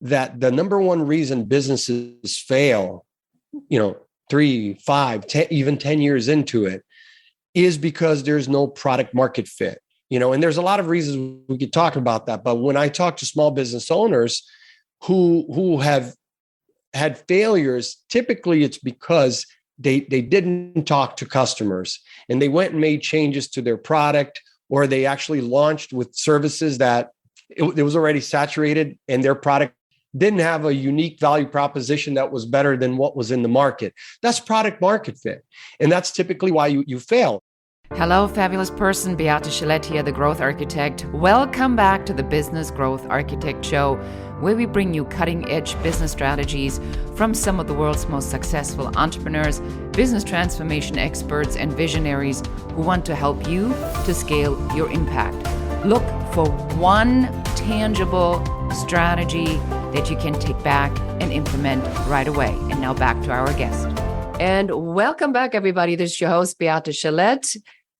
that the number one reason businesses fail, 3, 5, 10, even 10 years into it, is because there's no product market fit. And there's a lot of reasons we could talk about that. But when I talk to small business owners who have had failures, typically it's because they didn't talk to customers and they went and made changes to their product, or they actually launched with services that it was already saturated and their product didn't have a unique value proposition that was better than what was in the market. That's product market fit. And that's typically why you fail. Hello, fabulous person. Beate Gillette here, the Growth Architect. Welcome back to the Business Growth Architect Show, where we bring you cutting-edge business strategies from some of the world's most successful entrepreneurs, business transformation experts, and visionaries who want to help you to scale your impact. Look for one tangible strategy that you can take back and implement right away. And now back to our guest. And welcome back, everybody. This is your host, Beate Gillette,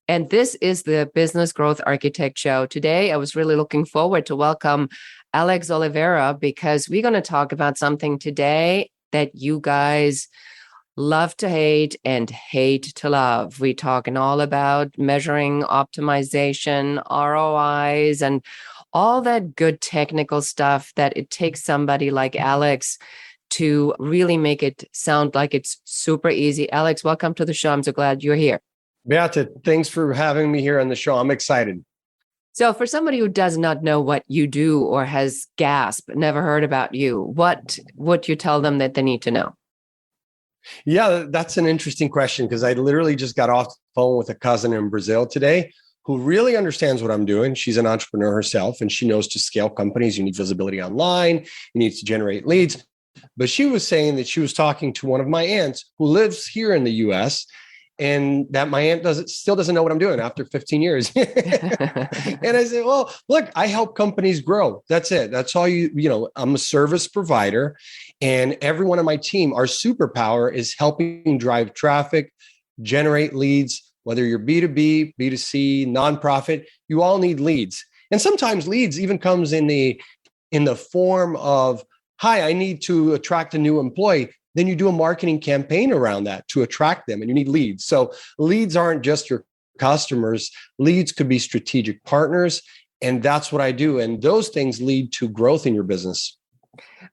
and this is the Business Growth Architect Show. Today, I was really looking forward to welcome Alex Oliveira, because we're going to talk about something today that you guys love to hate and hate to love. We're talking all about measuring optimization, ROIs, and all that good technical stuff that it takes somebody like Alex to really make it sound like it's super easy. Alex, welcome to the show. I'm so glad you're here. Beate, thanks for having me here on the show. I'm excited. So for somebody who does not know what you do or has gasped, never heard about you, what would you tell them that they need to know? Yeah, that's an interesting question, because I literally just got off the phone with a cousin in Brazil today who really understands what I'm doing. She's an entrepreneur herself, and she knows to scale companies, you need visibility online, you need to generate leads. But she was saying that she was talking to one of my aunts who lives here in the US, and that my aunt still doesn't know what I'm doing after 15 years. And I said, well, look, I help companies grow. That's it. That's all I'm a service provider, and everyone on my team, our superpower is helping drive traffic, generate leads, whether you're B2B, B2C, nonprofit, you all need leads. And sometimes leads even comes in the form of, hi, I need to attract a new employee. Then you do a marketing campaign around that to attract them, and you need leads. So leads aren't just your customers. Leads could be strategic partners, and that's what I do. And those things lead to growth in your business.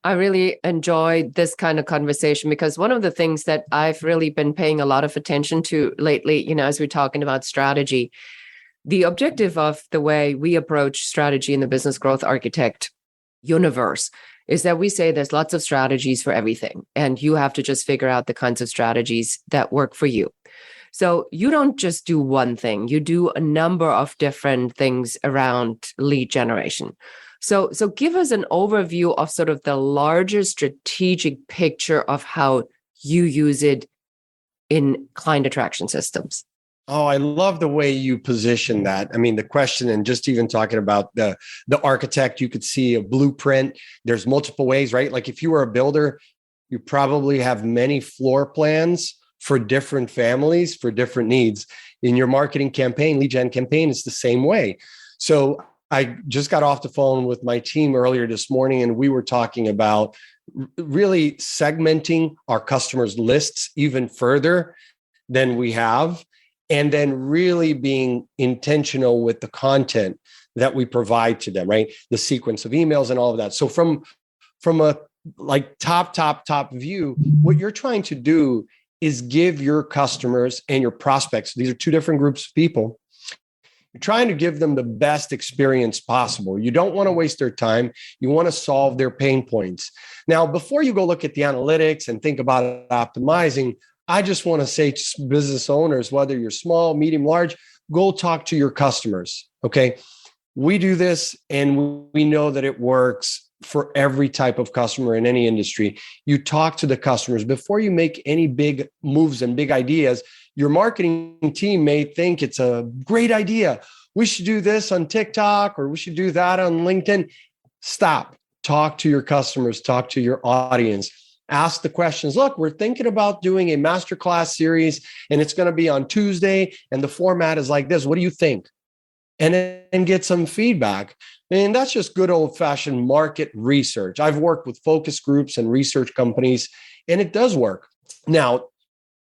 I really enjoyed this kind of conversation, because one of the things that I've really been paying a lot of attention to lately, as we're talking about strategy, the objective of the way we approach strategy in the Business Growth Architect universe is that we say there's lots of strategies for everything, and you have to just figure out the kinds of strategies that work for you. So you don't just do one thing, you do a number of different things around lead generation. So give us an overview of sort of the larger strategic picture of how you use it in client attraction systems. Oh, I love the way you position that. I mean, the question, and just even talking about the architect, you could see a blueprint. There's multiple ways, right? Like if you were a builder, you probably have many floor plans for different families, for different needs. In your marketing campaign, lead gen campaign, it's the same way. So I just got off the phone with my team earlier this morning, and we were talking about really segmenting our customers' lists even further than we have. And then really being intentional with the content that we provide to them, right? The sequence of emails and all of that. So from a like top view, what you're trying to do is give your customers and your prospects, these are two different groups of people, you're trying to give them the best experience possible. You don't want to waste their time. You want to solve their pain points. Now, before you go look at the analytics and think about optimizing, I just want to say to business owners, whether you're small, medium, large, go talk to your customers. Okay. We do this, and we know that it works for every type of customer in any industry. You talk to the customers before you make any big moves and big ideas. Your marketing team may think it's a great idea. We should do this on TikTok, or we should do that on LinkedIn. Stop. Talk to your customers, talk to your audience. Ask the questions. Look, we're thinking about doing a masterclass series, and it's going to be on Tuesday, and the format is like this. What do you think? and get some feedback. And that's just good old fashioned market research. I've worked with focus groups and research companies, and it does work. Now,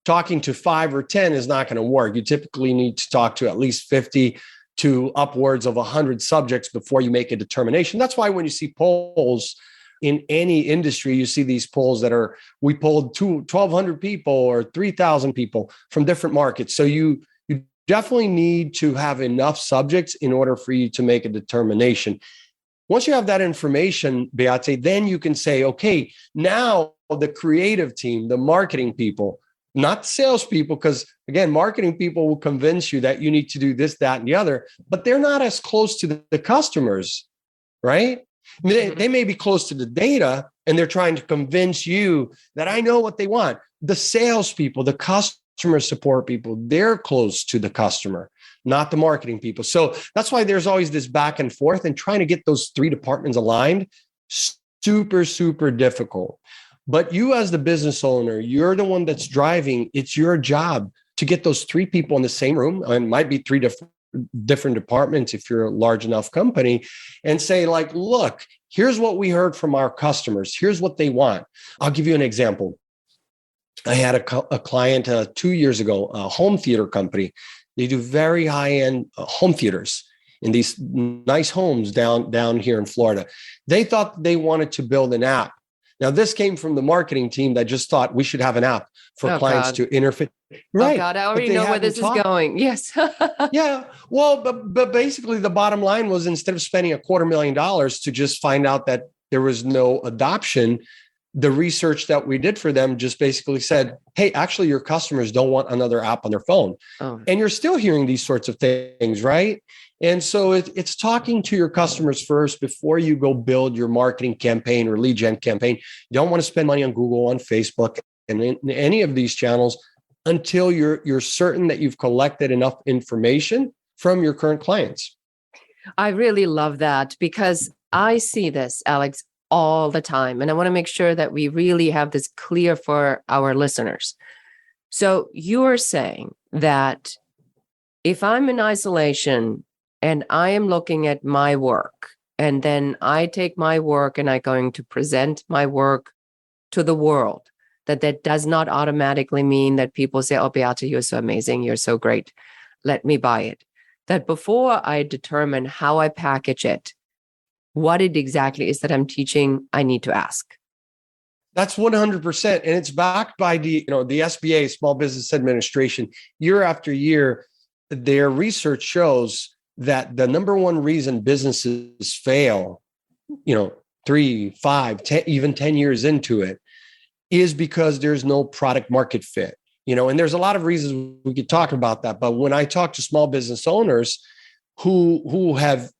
talking to 5 or 10 is not going to work. You typically need to talk to at least 50 to upwards of 100 subjects before you make a determination. That's why when you see polls in any industry, you see these polls that are, we polled 1,200 people or 3,000 people from different markets. So you definitely need to have enough subjects in order for you to make a determination. Once you have that information, Beate, then you can say, okay, now the creative team, the marketing people, not salespeople, because again, marketing people will convince you that you need to do this, that, and the other, but they're not as close to the customers, right? They may be close to the data and they're trying to convince you that I know what they want. The salespeople, the customer support people, they're close to the customer, not the marketing people. So that's why there's always this back and forth, and trying to get those three departments aligned, super, super difficult. But you as the business owner, you're the one that's driving. It's your job to get those three people in the same room, and it might be three different departments if you're a large enough company, and say like, look, here's what we heard from our customers. Here's what they want. I'll give you an example. I had a client 2 years ago, a home theater company. They do very high-end home theaters in these nice homes down here in Florida. They thought they wanted to build an app. Now, this came from the marketing team that just thought we should have an app for clients to interface. Right. Oh God, I already know where this is going. Yes. Yeah. Well, but basically the bottom line was, instead of spending $250,000 to just find out that there was no adoption, the research that we did for them just basically said, hey, actually, your customers don't want another app on their phone. Oh. And you're still hearing these sorts of things, right? And so it's talking to your customers first before you go build your marketing campaign or lead gen campaign. You don't want to spend money on Google, on Facebook, and in any of these channels until you're certain that you've collected enough information from your current clients. I really love that, because I see this, Alex, all the time. And I want to make sure that we really have this clear for our listeners. So you're saying that if I'm in isolation and I am looking at my work, and then I take my work and I'm going to present my work to the world, that does not automatically mean that people say, oh, Beate, you're so amazing, you're so great, let me buy it. That before I determine how I package it, what it exactly is that I'm teaching, I need to ask. That's 100%. And it's backed by the SBA, Small Business Administration. Year after year, their research shows that the number one reason businesses fail, 3, 5, 10, even 10 years into it, is because there's no product market fit. And there's a lot of reasons we could talk about that. But when I talk to small business owners who have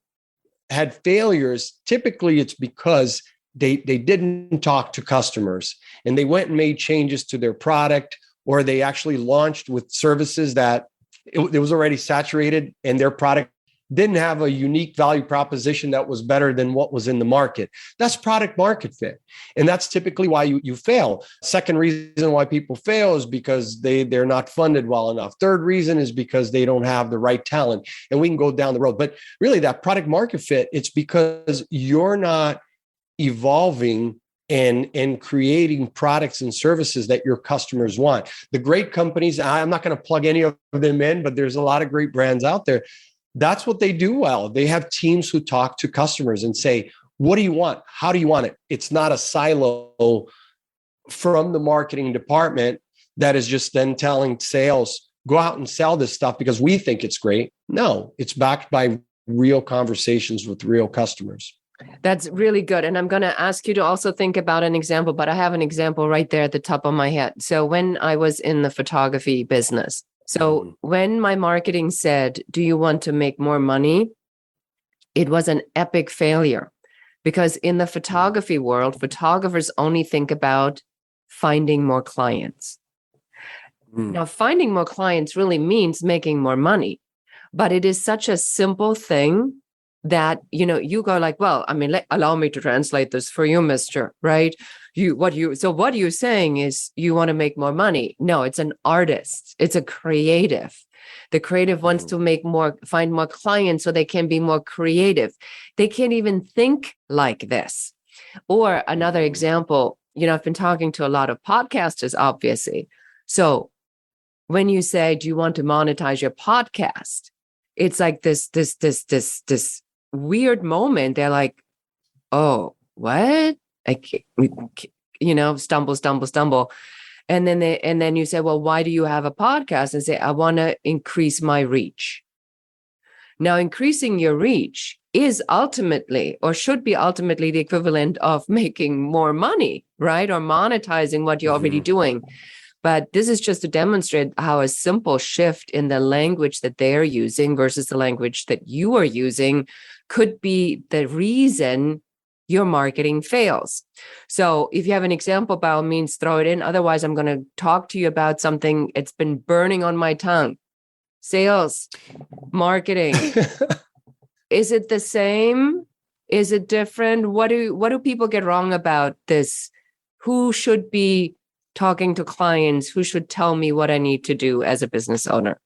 had failures, typically it's because they didn't talk to customers, and they went and made changes to their product, or they actually launched with services that it was already saturated, and their product didn't have a unique value proposition that was better than what was in the market. That's product market fit. And that's typically why you fail. Second reason why people fail is because they're not funded well enough. Third reason is because they don't have the right talent. And we can go down the road. But really, that product market fit, it's because you're not evolving and creating products and services that your customers want. The great companies, I'm not going to plug any of them in, but there's a lot of great brands out there. That's what they do well. They have teams who talk to customers and say, what do you want? How do you want it? It's not a silo from the marketing department that is just then telling sales, go out and sell this stuff because we think it's great. No, it's backed by real conversations with real customers. That's really good. And I'm going to ask you to also think about an example, but I have an example right there at the top of my head. So when I was in the photography business, when my marketing said, do you want to make more money? It was an epic failure, because in the photography world, photographers only think about finding more clients. Now, finding more clients really means making more money, but it is such a simple thing that, you go like, well, I mean, allow me to translate this for you, mister, right? What you're saying is you want to make more money. No, it's an artist. It's a creative. The creative wants to find more clients so they can be more creative. They can't even think like this. Or another example, I've been talking to a lot of podcasters, obviously. So when you say, do you want to monetize your podcast? It's like this weird moment. They're like, oh, what? Stumble. And then you say, well, why do you have a podcast? And say, I want to increase my reach. Now, increasing your reach is ultimately, or should be ultimately, the equivalent of making more money, right? Or monetizing what you're already doing. But this is just to demonstrate how a simple shift in the language that they're using versus the language that you are using could be the reason your marketing fails. So if you have an example, by all means, throw it in. Otherwise, I'm going to talk to you about something. It's been burning on my tongue. Sales, marketing. Is it the same? Is it different? What do people get wrong about this? Who should be talking to clients? Who should tell me what I need to do as a business owner?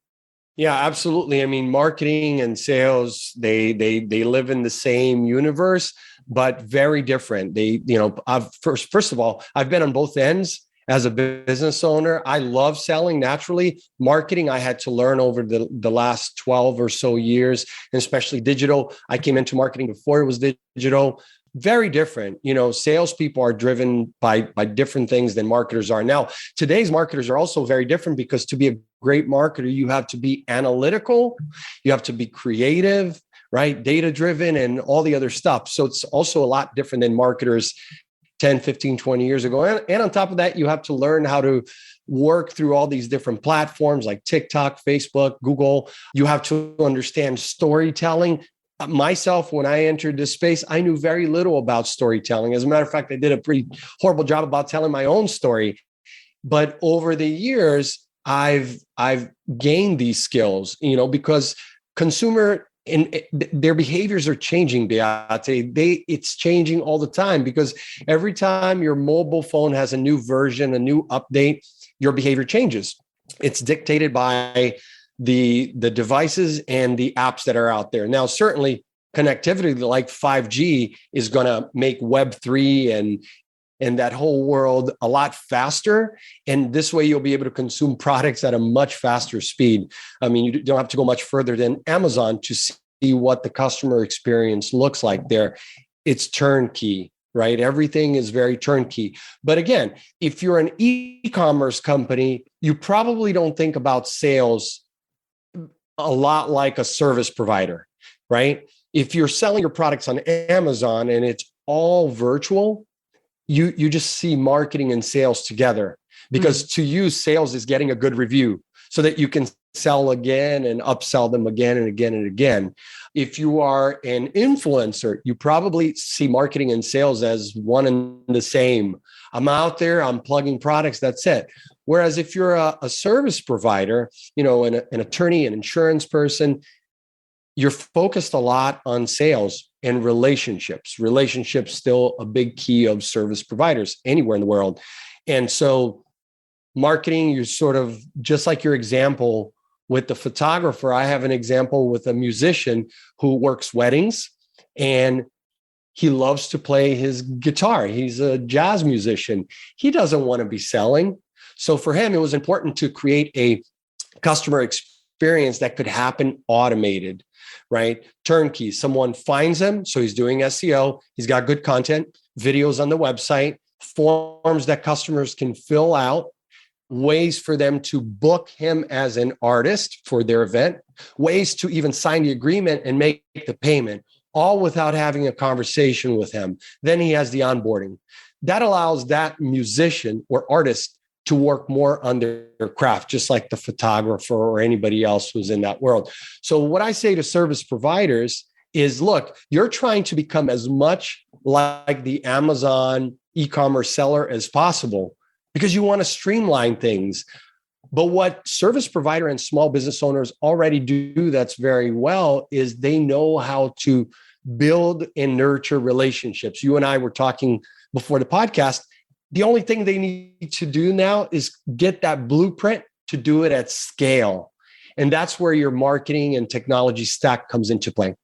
Yeah, absolutely. I mean, marketing and sales, they live in the same universe, but very different. First of all, I've been on both ends as a business owner. I love selling naturally. Marketing, I had to learn over the last 12 or so years, and especially digital. I came into marketing before it was digital. Very different. Salespeople are driven by different things than marketers are. Now, today's marketers are also very different, because to be a great marketer, you have to be analytical, you have to be creative, right? Data driven and all the other stuff. So it's also a lot different than marketers 10, 15, 20 years ago. And on top of that, you have to learn how to work through all these different platforms like TikTok, Facebook, Google. You have to understand storytelling. Myself, when I entered this space, I knew very little about storytelling. As a matter of fact, I did a pretty horrible job about telling my own story. But over the years, I've gained these skills, because consumer and their behaviors are changing, Beate. It's changing all the time, because every time your mobile phone has a new version, a new update, your behavior changes. It's dictated by the devices and the apps that are out there. Now, certainly connectivity like 5G is going to make Web3 and that whole world a lot faster. And this way you'll be able to consume products at a much faster speed. I mean, you don't have to go much further than Amazon to see what the customer experience looks like there. It's turnkey, right? Everything is very turnkey. But again, if you're an e-commerce company, you probably don't think about sales a lot like a service provider, right? If you're selling your products on Amazon and it's all virtual, you just see marketing and sales together, because to you, sales is getting a good review so that you can sell again and upsell them again and again and again. If you are an influencer, you probably see marketing and sales as one and the same. I'm out there, I'm plugging products, that's it. Whereas if you're a service provider, an attorney, an insurance person, you're focused a lot on sales and relationships. Relationships still a big key of service providers anywhere in the world. And so marketing, you're sort of just like your example with the photographer. I have an example with a musician who works weddings, and he loves to play his guitar. He's a jazz musician. He doesn't want to be selling. So for him, it was important to create a customer experience that could happen automated, right? Turnkey. Someone finds him. So he's doing SEO. He's got good content, videos on the website, forms that customers can fill out, ways for them to book him as an artist for their event, ways to even sign the agreement and make the payment, all without having a conversation with him. Then he has the onboarding. That allows that musician or artist to work more on their craft, just like the photographer or anybody else who's in that world. So what I say to service providers is, look, you're trying to become as much like the Amazon e-commerce seller as possible because you want to streamline things. But what service provider and small business owners already do that's very well is they know how to build and nurture relationships. You and I were talking before the podcast. The only thing they need to do now is get that blueprint to do it at scale. And that's where your marketing and technology stack comes into play.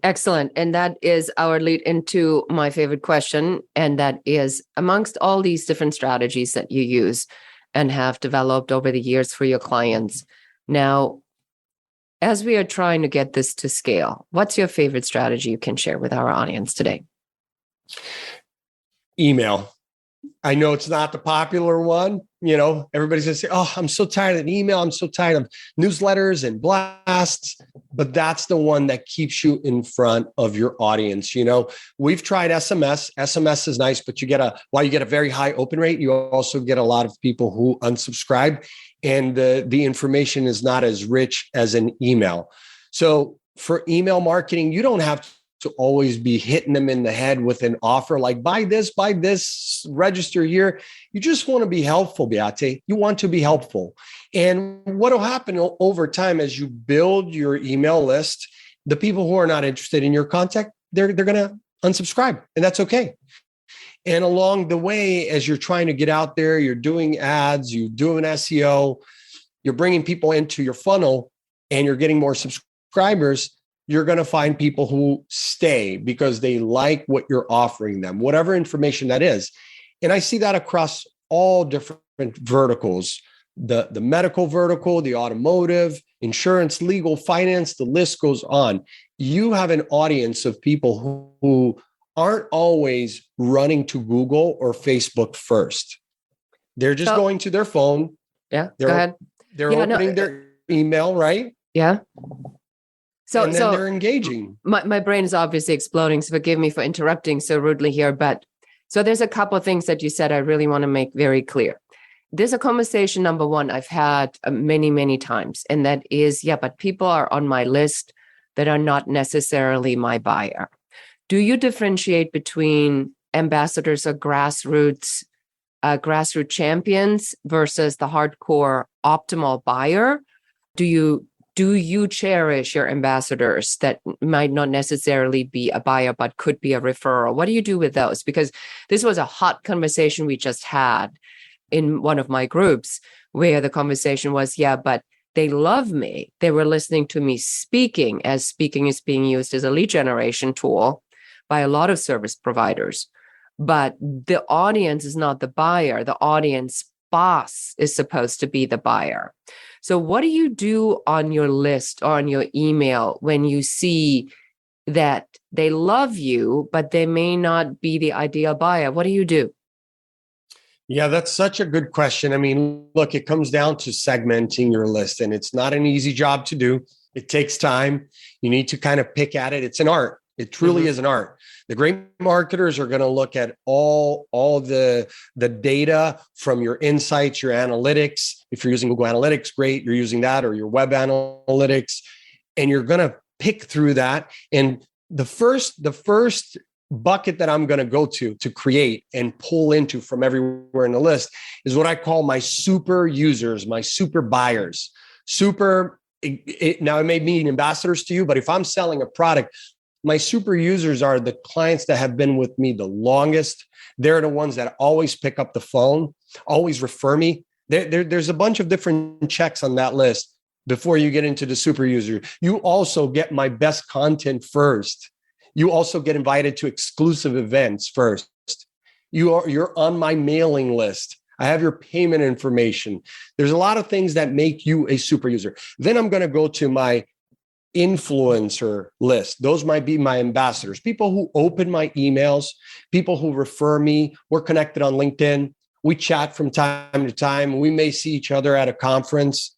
Excellent. And that is our lead into my favorite question. And that is, amongst all these different strategies that you use and have developed over the years for your clients, now, as we are trying to get this to scale, what's your favorite strategy you can share with our audience today? Email. I know it's not the popular one. You know, everybody's going to say, oh, I'm so tired of email. I'm so tired of newsletters and blasts. But that's the one that keeps you in front of your audience. You know, we've tried SMS. SMS is nice, but while you get a very high open rate, you also get a lot of people who unsubscribe, and the information is not as rich as an email. So for email marketing, you don't have to always be hitting them in the head with an offer like buy this, register here. You just want to be helpful, Beate. You want to be helpful. And what will happen over time as you build your email list, the people who are not interested in your content, they're going to unsubscribe, and that's okay. And along the way, as you're trying to get out there, you're doing ads, you're doing SEO, you're bringing people into your funnel, and you're getting more subscribers, you're going to find people who stay because they like what you're offering them, whatever information that is. And I see that across all different verticals, the medical vertical, the automotive, insurance, legal, finance, the list goes on. You have an audience of people who aren't always running to Google or Facebook first. They're just going to their phone. Yeah, go ahead. They're opening their email, right? Yeah. So they're engaging. My brain is obviously exploding, so forgive me for interrupting so rudely here. But so there's a couple of things that you said I really want to make very clear. There's a conversation, number one, I've had many, many times, and that is, but people are on my list that are not necessarily my buyer. Do you differentiate between ambassadors or grassroots champions versus the hardcore optimal buyer? Do you cherish your ambassadors that might not necessarily be a buyer, but could be a referral? What do you do with those? Because this was a hot conversation we just had in one of my groups, where the conversation was, but they love me. They were listening to me speaking, as speaking is being used as a lead generation tool by a lot of service providers. But the audience is not the buyer. The audience boss is supposed to be the buyer. So what do you do on your list or on your email when you see that they love you, but they may not be the ideal buyer? What do you do? Yeah, that's such a good question. I mean, look, it comes down to segmenting your list, and it's not an easy job to do. It takes time. You need to kind of pick at it. It's an art. It truly is an art. The great marketers are going to look at all the data from your insights, your analytics. If you're using Google Analytics, great, you're using that, or your web analytics, and you're going to pick through that. And the first bucket that I'm going to go to create and pull into from everywhere in the list is what I call my super users, my super buyers. Now it may mean ambassadors to you, but if I'm selling a product, my super users are the clients that have been with me the longest. They're the ones that always pick up the phone, always refer me. There's a bunch of different checks on that list before you get into the super user. You also get my best content first. You also get invited to exclusive events first. You're on my mailing list. I have your payment information. There's a lot of things that make you a super user. Then I'm going to go to my influencer list. Those might be my ambassadors, people who open my emails, people who refer me. We're connected on LinkedIn. We chat from time to time. We may see each other at a conference,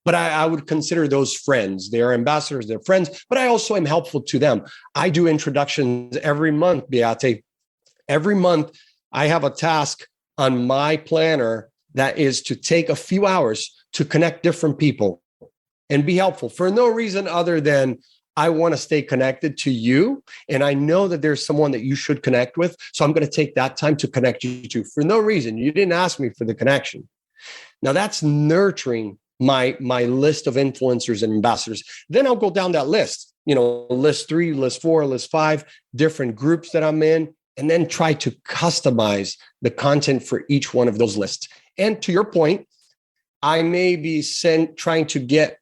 but I would consider those friends. They're ambassadors, they're friends, but I also am helpful to them. I do introductions every month, Beate. Every month, I have a task on my planner that is to take a few hours to connect different people and be helpful for no reason other than I want to stay connected to you. And I know that there's someone that you should connect with. So I'm going to take that time to connect you to for no reason. You didn't ask me for the connection. Now that's nurturing my list of influencers and ambassadors. Then I'll go down that list. list 3, list 4, list 5, different groups that I'm in, and then try to customize the content for each one of those lists. And to your point, I may be trying to get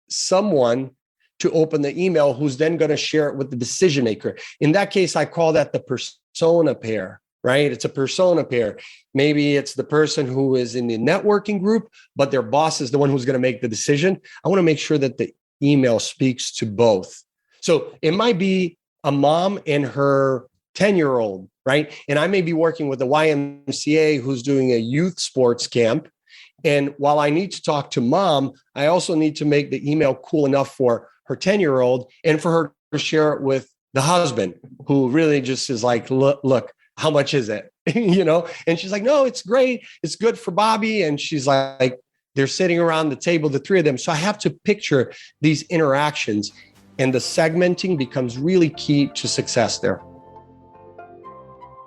someone to open the email who's then going to share it with the decision maker. In that case, I call that the persona pair, right? It's a persona pair. Maybe it's the person who is in the networking group, but their boss is the one who's going to make the decision. I want to make sure that the email speaks to both. So it might be a mom and her 10-year-old, right? And I may be working with the YMCA who's doing a youth sports camp. And while I need to talk to mom, I also need to make the email cool enough for her 10-year-old and for her to share it with the husband, who really just is like, look, how much is it? And she's like, no, it's great. It's good for Bobby. And she's like, they're sitting around the table, the three of them. So I have to picture these interactions, and the segmenting becomes really key to success there.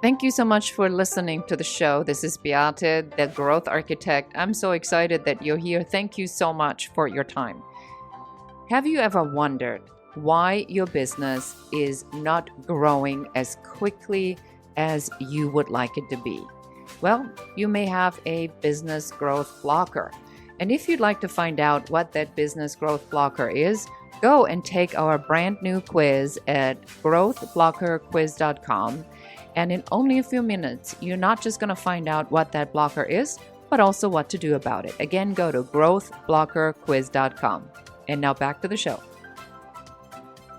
Thank you so much for listening to the show. This is Beate, the Growth Architect. I'm so excited that you're here. Thank you so much for your time. Have you ever wondered why your business is not growing as quickly as you would like it to be? Well, you may have a business growth blocker. And if you'd like to find out what that business growth blocker is, go and take our brand new quiz at growthblockerquiz.com. And in only a few minutes, you're not just going to find out what that blocker is, but also what to do about it. Again, go to growthblockerquiz.com. And now back to the show.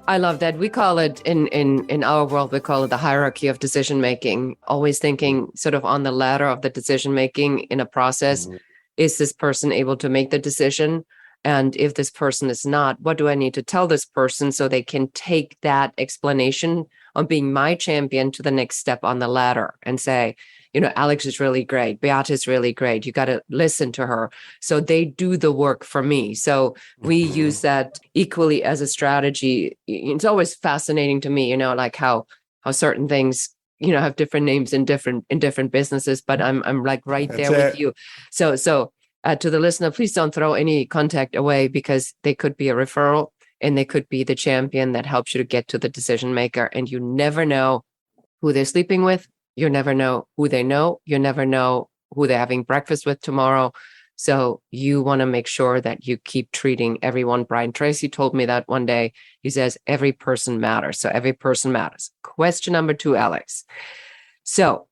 I love that. We call it in our world, we call it the hierarchy of decision making. Always thinking sort of on the ladder of the decision making in a process. Mm-hmm. Is this person able to make the decision? And if this person is not, what do I need to tell this person so they can take that explanation on being my champion to the next step on the ladder and say, Alex is really great. Beate is really great. You got to listen to her. So they do the work for me. So we use that equally as a strategy. It's always fascinating to me, like how certain things, have different names in different businesses, but I'm like right there with you. So to the listener, please don't throw any contact away, because they could be a referral and they could be the champion that helps you to get to the decision maker. And you never know who they're sleeping with. You never know who they know. You never know who they're having breakfast with tomorrow. So you want to make sure that you keep treating everyone. Brian Tracy told me that one day. He says, every person matters. So every person matters. Question number 2, Alex. So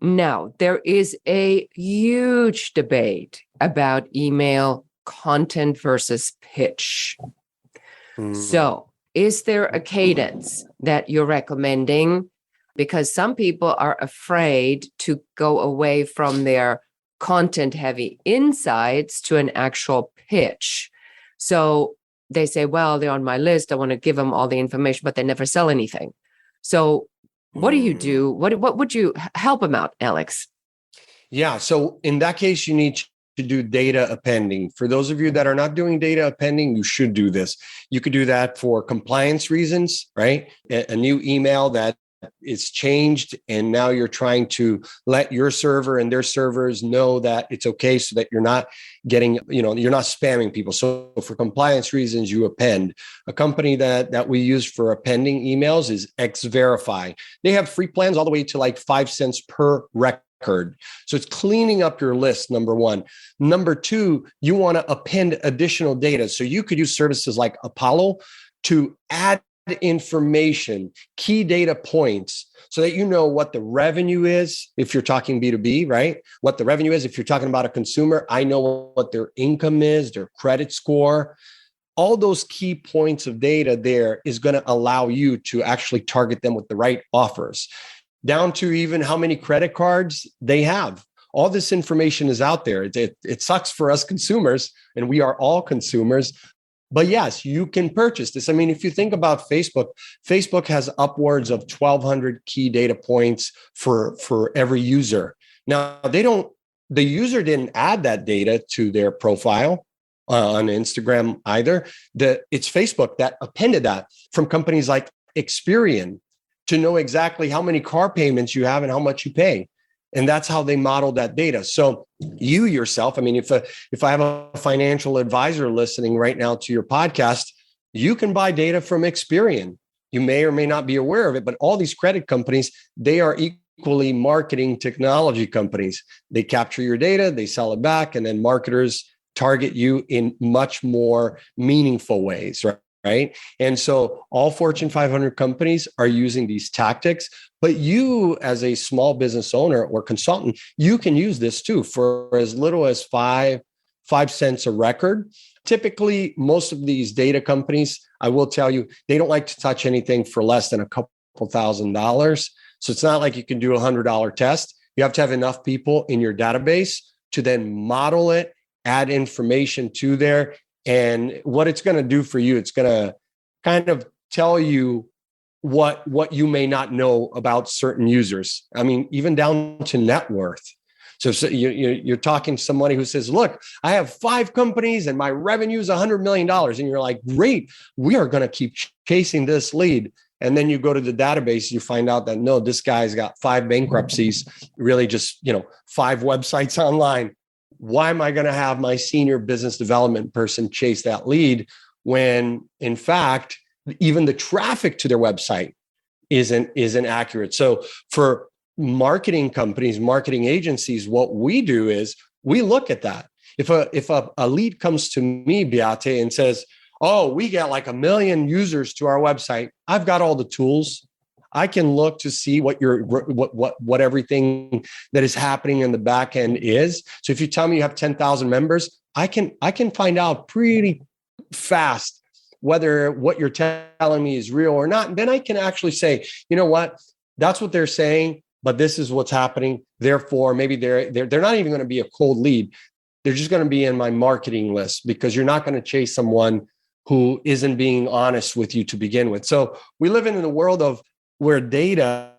now there is a huge debate about email content versus pitch. So is there a cadence that you're recommending? Because some people are afraid to go away from their content heavy insights to an actual pitch. So they say, well, they're on my list. I want to give them all the information, but they never sell anything. So what do you do? What would you help them out, Alex? Yeah. So in that case, you need to do data appending. For those of you that are not doing data appending, you should do this. You could do that for compliance reasons, right? A new email that it's changed, and now you're trying to let your server and their servers know that it's okay, so that you're not getting, you're not spamming people. So for compliance reasons, you append. A company that we use for appending emails is Xverify. They have free plans all the way to like 5 cents per record. So it's cleaning up your list, number one. Number two, you want to append additional data. So you could use services like Apollo to add information, key data points, so that you know what the revenue is if you're talking B2B, right? What the revenue is if you're talking about a consumer. I know what their income is, their credit score. All those key points of data there is going to allow you to actually target them with the right offers, down to even how many credit cards they have. All this information is out there. It sucks for us consumers, and we are all consumers. But yes, you can purchase this. I mean, if you think about Facebook, Facebook has upwards of 1,200 key data points for every user. Now, the user didn't add that data to their profile on Instagram either. It's Facebook that appended that from companies like Experian to know exactly how many car payments you have and how much you pay. And that's how they modeled that data. So you yourself, I mean, if I have a financial advisor listening right now to your podcast, You can buy data from Experian. You may or may not be aware of it, but all these credit companies, they are equally marketing technology companies. They capture your data, they sell it back, and then marketers target you in much more meaningful ways, right? And so all Fortune 500 companies are using these tactics, but you as a small business owner or consultant, you can use this too for as little as five cents a record. Typically, most of these data companies, I will tell you, they don't like to touch anything for less than a couple $1,000. So it's not like you can do a $100 test. You have to have enough people in your database to then model it, add information to there. And what it's going to do for you, it's going to kind of tell you what you may not know about certain users. I mean, even down to net worth. So you're talking to somebody who says, look, I have 5 companies and my revenue is $100 million. And you're like, great, we are going to keep chasing this lead. And then you go to the database, you find out that, no, this guy's got 5 bankruptcies, really just, 5 websites online. Why am I going to have my senior business development person chase that lead when, in fact, even the traffic to their website isn't accurate? So for marketing companies, marketing agencies, what we do is we look at that. If a lead comes to me, Beate, and says, oh, we get like 1 million users to our website, I've got all the tools. I can look to see what everything that is happening in the back end is. So if you tell me you have 10,000 members, I can find out pretty fast whether what you're telling me is real or not. And then I can actually say, you know what, that's what they're saying, but this is what's happening. Therefore, maybe they're not even going to be a cold lead. They're just going to be in my marketing list, because you're not going to chase someone who isn't being honest with you to begin with. So we live in a world of where data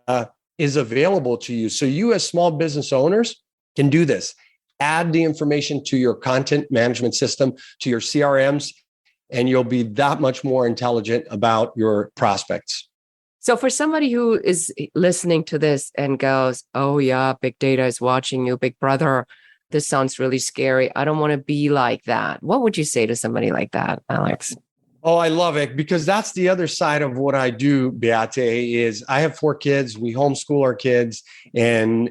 is available to you. So you as small business owners can do this. Add the information to your content management system, to your CRMs, and you'll be that much more intelligent about your prospects. So for somebody who is listening to this and goes, oh yeah, big data is watching you, big brother, this sounds really scary, I don't want to be like that. What would you say to somebody like that, Alex? Oh, I love it, because that's the other side of what I do, Beate, is I have 4 kids. We homeschool our kids, and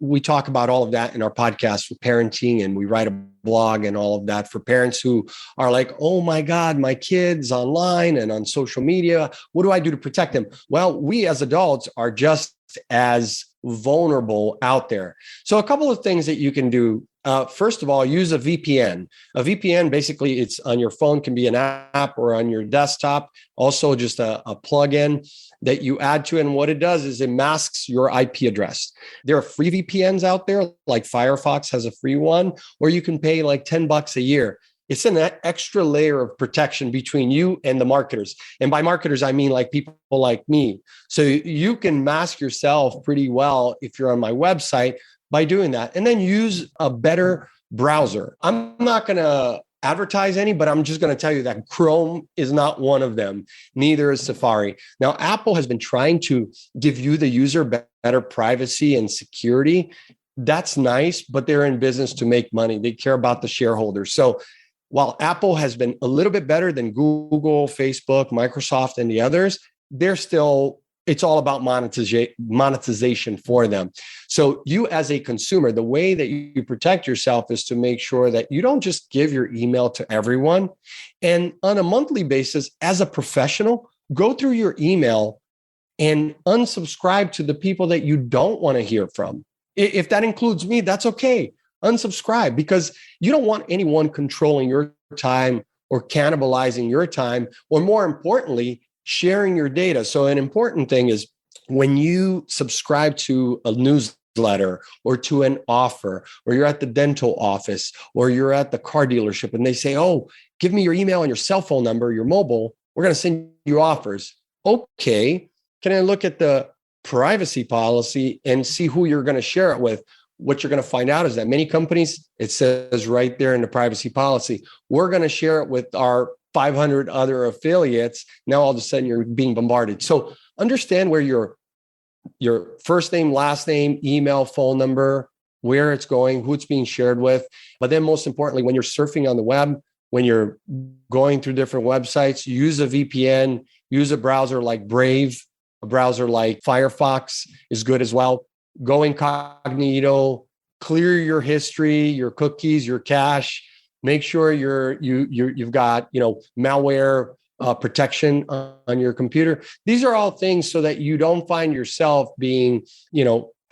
we talk about all of that in our podcast with parenting, and we write a blog and all of that for parents who are like, oh my God, my kids online and on social media, what do I do to protect them? Well, we as adults are just as vulnerable out there. So a couple of things that you can do. First of all, use a VPN. A VPN, basically, it's on your phone, can be an app, or on your desktop. Also, just a plugin that you add to it. And what it does is it masks your IP address. There are free VPNs out there, like Firefox has a free one, or you can pay like $10 a year. It's an extra layer of protection between you and the marketers. And by marketers, I mean like people like me. So you can mask yourself pretty well if you're on my website by doing that. And then use a better browser. I'm not going to advertise any, but I'm just going to tell you that Chrome is not one of them. Neither is Safari. Now, Apple has been trying to give you, the user, better privacy and security. That's nice, but they're in business to make money. They care about the shareholders. So while Apple has been a little bit better than Google, Facebook, Microsoft, and the others, it's all about monetization for them. So you as a consumer, the way that you protect yourself is to make sure that you don't just give your email to everyone. And on a monthly basis, as a professional, go through your email and unsubscribe to the people that you don't want to hear from. If that includes me, that's okay. Unsubscribe, because you don't want anyone controlling your time or cannibalizing your time, or more importantly, sharing your data. So an important thing is when you subscribe to a newsletter or to an offer, or you're at the dental office, or you're at the car dealership, and they say, oh, give me your email and your cell phone number, your mobile, we're going to send you offers. Okay, can I look at the privacy policy and see who you're going to share it with? What you're going to find out is that many companies, it says right there in the privacy policy, we're going to share it with our 500 other affiliates. Now, all of a sudden, you're being bombarded. So understand where your first name, last name, email, phone number, where it's going, who it's being shared with. But then most importantly, when you're surfing on the web, when you're going through different websites, use a VPN, use a browser like Brave, a browser like Firefox is good as well. Go incognito, clear your history, your cookies, your cache. Make sure you've got, malware protection on your computer. These are all things so that you don't find yourself being,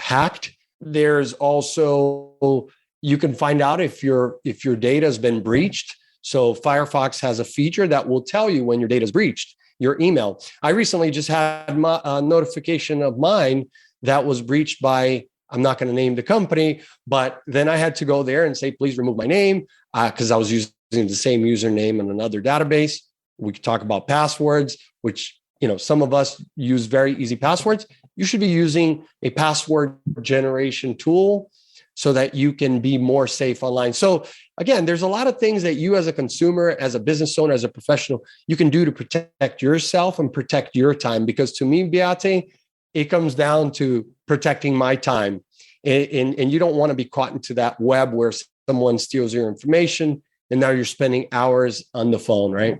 hacked. There's also, you can find out if your data has been breached. So Firefox has a feature that will tell you when your data is breached, your email. I recently just had a notification of mine that was breached by, I'm not going to name the company, but then I had to go there and say, please remove my name, because I was using the same username in another database. We could talk about passwords, which, some of us use very easy passwords. You should be using a password generation tool so that you can be more safe online. So again, there's a lot of things that you as a consumer, as a business owner, as a professional, you can do to protect yourself and protect your time. Because to me, Beate, it comes down to protecting my time. And you don't want to be caught into that web where someone steals your information and now you're spending hours on the phone, right?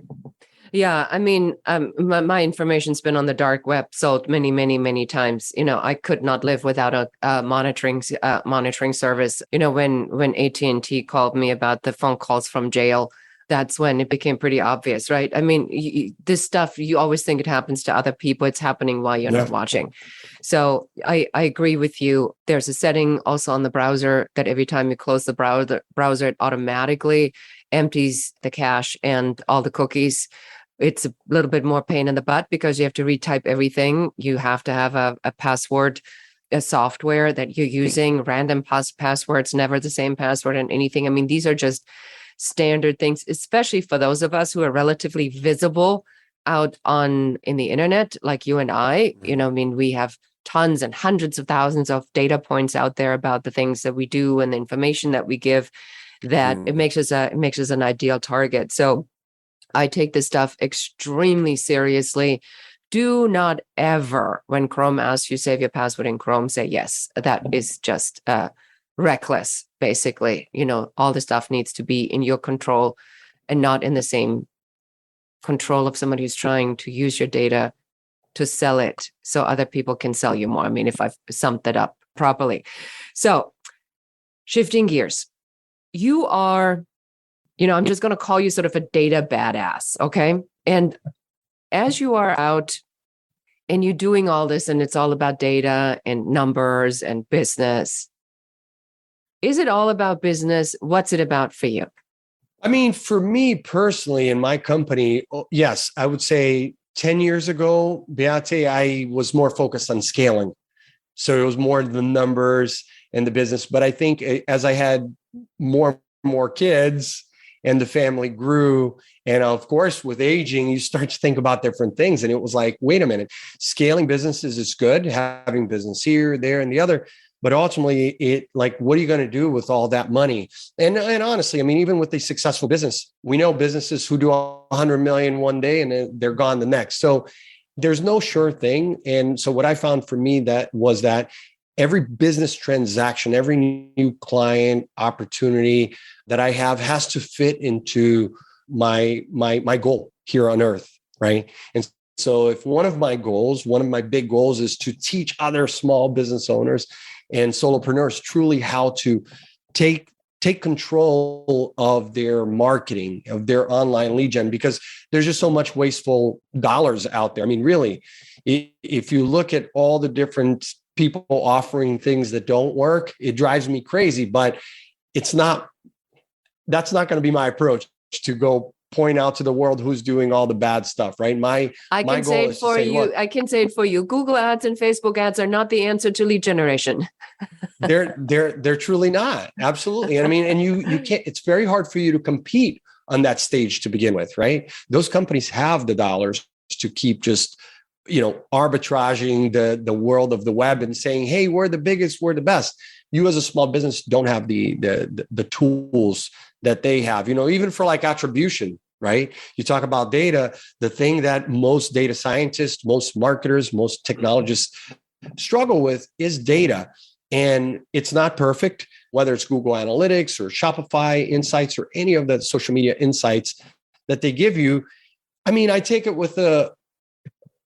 Yeah, I mean, my information's been on the dark web sold many, many, many times. I could not live without a monitoring service. When AT&T called me about the phone calls from jail, that's when it became pretty obvious, right? I mean, this stuff, you always think it happens to other people. It's happening while you're not watching. So I agree with you. There's a setting also on the browser that every time you close the browser, it automatically empties the cache and all the cookies. It's a little bit more pain in the butt because you have to retype everything. You have to have a password, a software that you're using, random passwords, never the same password and anything. I mean, these are just standard things, especially for those of us who are relatively visible out in the internet, like you and I. We have tons and hundreds of thousands of data points out there about the things that we do and the information that we give, that it makes us an ideal target. So I take this stuff extremely seriously. Do not ever, when Chrome asks you save your password in Chrome, say yes. That is just reckless, basically. All the stuff needs to be in your control and not in the same control of somebody who's trying to use your data to sell it so other people can sell you more. I mean, if I've summed that up properly. So shifting gears, you are, I'm just going to call you sort of a data badass. Okay. And as you are out and you're doing all this and it's all about data and numbers and business, is it all about business? What's it about for you? I mean, for me personally, in my company, yes, I would say 10 years ago, Beate, I was more focused on scaling. So it was more the numbers and the business. But I think as I had more kids and the family grew, and of course, with aging, you start to think about different things. And it was like, wait a minute, scaling businesses is good, having business here, there, and the other. But ultimately, what are you going to do with all that money? And honestly, I mean, even with a successful business, we know businesses who do 100 million one day and then they're gone the next. So there's no sure thing. And so what I found for me that every business transaction, every new client opportunity that I have has to fit into my goal here on earth, right? And so if one of my big goals is to teach other small business owners and solopreneurs truly how to take control of their marketing, of their online lead gen, because there's just so much wasteful dollars out there. I mean, really, if you look at all the different people offering things that don't work, it drives me crazy, but that's not going to be my approach to go point out to the world who's doing all the bad stuff, right? I can say it for you. Google ads and Facebook ads are not the answer to lead generation. They're truly not. Absolutely. I mean, and you can't, it's very hard for you to compete on that stage to begin with, right? Those companies have the dollars to keep just, arbitraging the world of the web and saying, hey, we're the biggest, we're the best. You as a small business don't have the tools that they have, even for like attribution, right? You talk about data, the thing that most data scientists, most marketers, most technologists struggle with is data. And it's not perfect. whether it's Google Analytics or Shopify Insights or any of the social media insights that they give you. I mean, I take it with a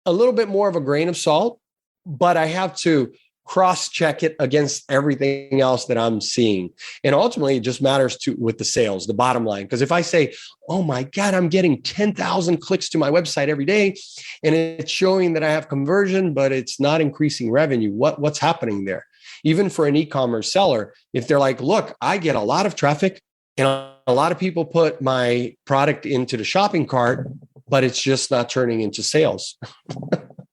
little bit more of a grain of salt, but I have to cross-check it against everything else that I'm seeing. And ultimately, it just matters with the sales, the bottom line. Because if I say, oh my God, I'm getting 10,000 clicks to my website every day, and it's showing that I have conversion, but it's not increasing revenue, what's happening there? Even for an e-commerce seller, if they're like, look, I get a lot of traffic and a lot of people put my product into the shopping cart, but it's just not turning into sales.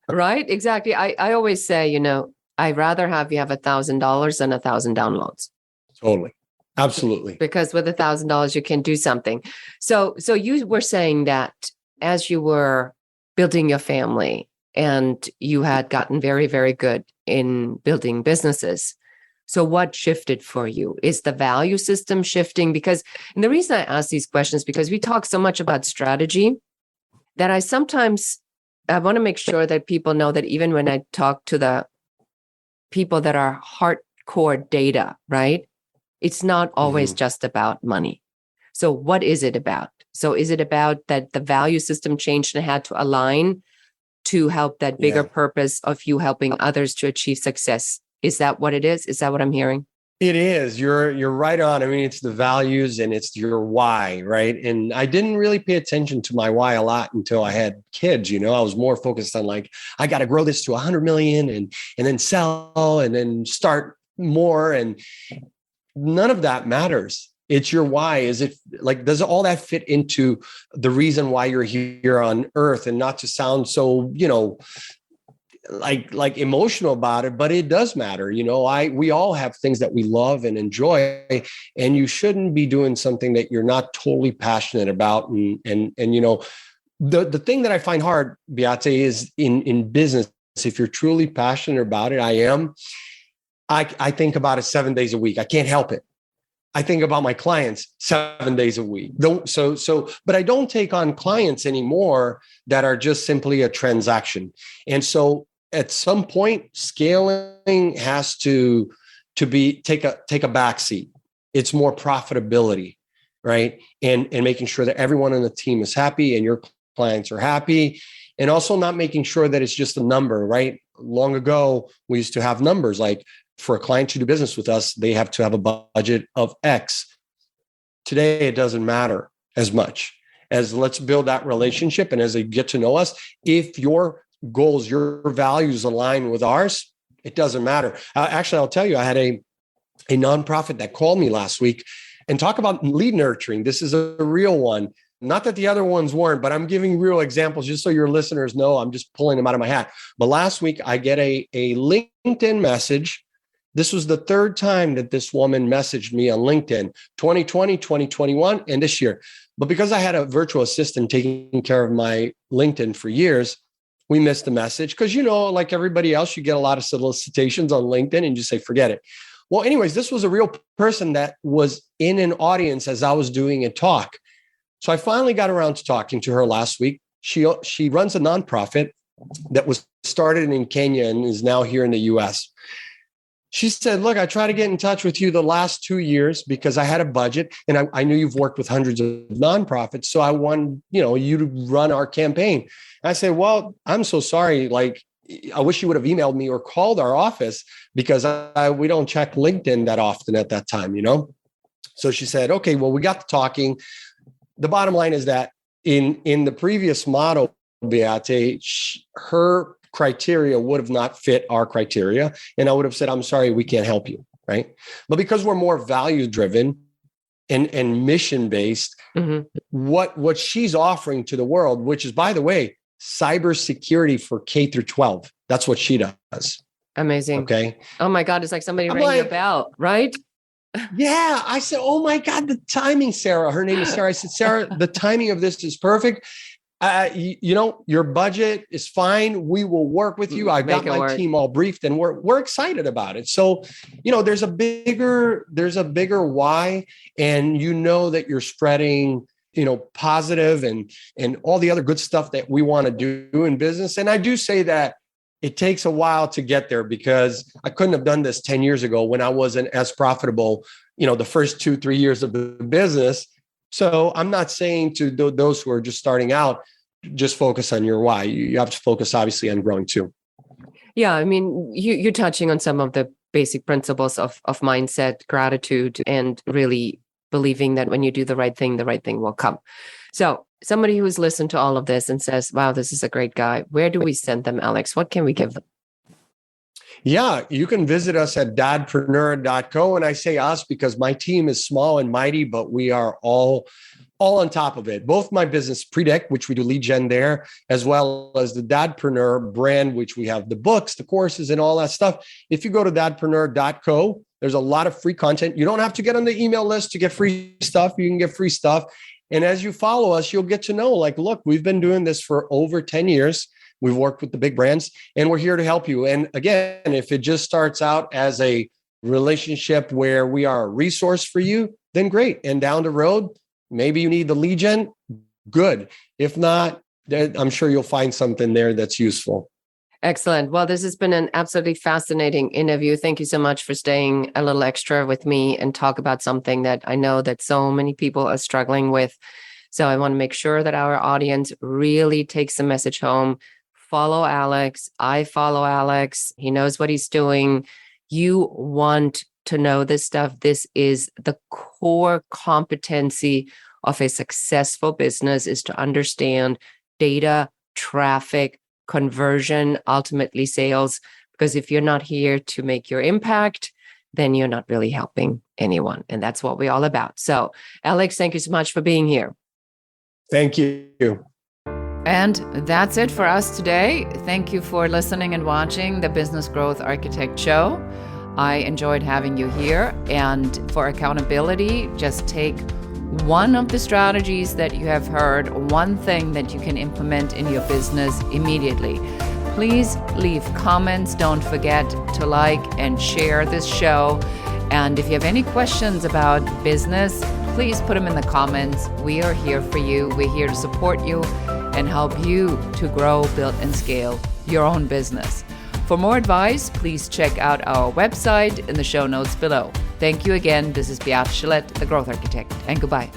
Right? Exactly. I always say, I'd rather have you have $1,000 than 1,000 downloads. Totally. Absolutely. Because with $1,000, you can do something. So you were saying that as you were building your family and you had gotten very, very good in building businesses. So what shifted for you? Is the value system shifting? And the reason I ask these questions, because we talk so much about strategy that I want to make sure that people know that even when I talk to the people that are hardcore data, right? It's not always just about money. So what is it about? So is it about that the value system changed and had to align to help that bigger purpose of you helping others to achieve success? Is that what it is? Is that what I'm hearing? It is. You're right on. I mean, it's the values and it's your why, right? And I didn't really pay attention to my why a lot until I had kids. I was more focused on like, I got to grow this to 100 million and then sell and then start more. And none of that matters. It's your why. Is it like, does all that fit into the reason why you're here on earth? And not to sound so, like emotional about it, but it does matter. We all have things that we love and enjoy, and you shouldn't be doing something that you're not totally passionate about. And the thing that I find hard, Beate, is in business, if you're truly passionate about it, I am. I think about it 7 days a week. I can't help it. I think about my clients 7 days a week. But I don't take on clients anymore that are just simply a transaction. And so at some point, scaling has to take a back seat. It's more profitability, right? And making sure that everyone on the team is happy and your clients are happy. And also not making sure that it's just a number, right? Long ago, we used to have numbers like for a client to do business with us, they have to have a budget of X. Today, it doesn't matter as much as let's build that relationship. And as they get to know us, if your goals, your values align with ours, it doesn't matter. Actually, I'll tell you, I had a nonprofit that called me last week and talk about lead nurturing. This is a real one. Not that the other ones weren't, but I'm giving real examples just so your listeners know. I'm just pulling them out of my hat. But last week, I get a LinkedIn message. This was the third time that this woman messaged me on LinkedIn, 2020, 2021, and this year. But because I had a virtual assistant taking care of my LinkedIn for years, we missed the message because, like everybody else, you get a lot of solicitations on LinkedIn and you say, forget it. Well, anyways, this was a real person that was in an audience as I was doing a talk. So I finally got around to talking to her last week. She runs a nonprofit that was started in Kenya and is now here in the US. She said, look, I tried to get in touch with you the last 2 years because I had a budget and I knew you've worked with hundreds of nonprofits. So I wanted, you to run our campaign. And I said, well, I'm so sorry. Like, I wish you would have emailed me or called our office because we don't check LinkedIn that often at that time, So she said, okay, well, we got to talking. The bottom line is that in the previous model, Beate, her criteria would have not fit our criteria. And I would have said, I'm sorry, we can't help you. Right. But because we're more value driven and mission based, what she's offering to the world, which is, by the way, cybersecurity for K through 12. That's what she does. Amazing. Okay. Oh my God. It's like somebody rang your bell, right? Yeah. I said, oh my God, the timing, Sarah. Her name is Sarah. I said, Sarah, the timing of this is perfect. Your budget is fine. We will work with you. I've got my team all briefed and we're excited about it. So, there's a bigger why, and that you're spreading, positive and all the other good stuff that we want to do in business. And I do say that it takes a while to get there because I couldn't have done this 10 years ago when I wasn't as profitable, the first 2-3 years of the business. So I'm not saying to those who are just starting out, just focus on your why. You have to focus obviously on growing too. Yeah, I mean, you're touching on some of the basic principles of mindset, gratitude, and really believing that when you do the right thing will come. So somebody who's listened to all of this and says, wow, this is a great guy, where do we send them, Alex? What can we give them? Yeah, you can visit us at dadpreneur.co. And I say us because my team is small and mighty, but we are all on top of it. Both my business, Prediq, which we do lead gen there, as well as the Dadpreneur brand, which we have the books, the courses, and all that stuff. If you go to dadpreneur.co, there's a lot of free content. You don't have to get on the email list to get free stuff. You can get free stuff. And as you follow us, you'll get to know, like, look, we've been doing this for over 10 years. We've worked with the big brands and we're here to help you. And again, if it just starts out as a relationship where we are a resource for you, then great. And down the road, maybe you need the lead gen, good. If not, I'm sure you'll find something there that's useful. Excellent. Well, this has been an absolutely fascinating interview. Thank you so much for staying a little extra with me and talk about something that I know that so many people are struggling with. So I want to make sure that our audience really takes the message home. Follow Alex. I follow Alex. He knows what he's doing. You want to know this stuff. This is the core competency of a successful business, is to understand data, traffic, conversion, ultimately sales. Because if you're not here to make your impact, then you're not really helping anyone. And that's what we're all about. So, Alex, thank you so much for being here. Thank you. And that's it for us today. Thank you for listening and watching the Business Growth Architect Show. I enjoyed having you here. And for accountability, just take one of the strategies that you have heard, one thing that you can implement in your business immediately. Please leave comments. Don't forget to like and share this show. And if you have any questions about business, please put them in the comments. We are here for you. We're here to support you and help you to grow, build, and scale your own business. For more advice, please check out our website in the show notes below. Thank you again. This is Beate Gillette, the Growth Architect, and goodbye.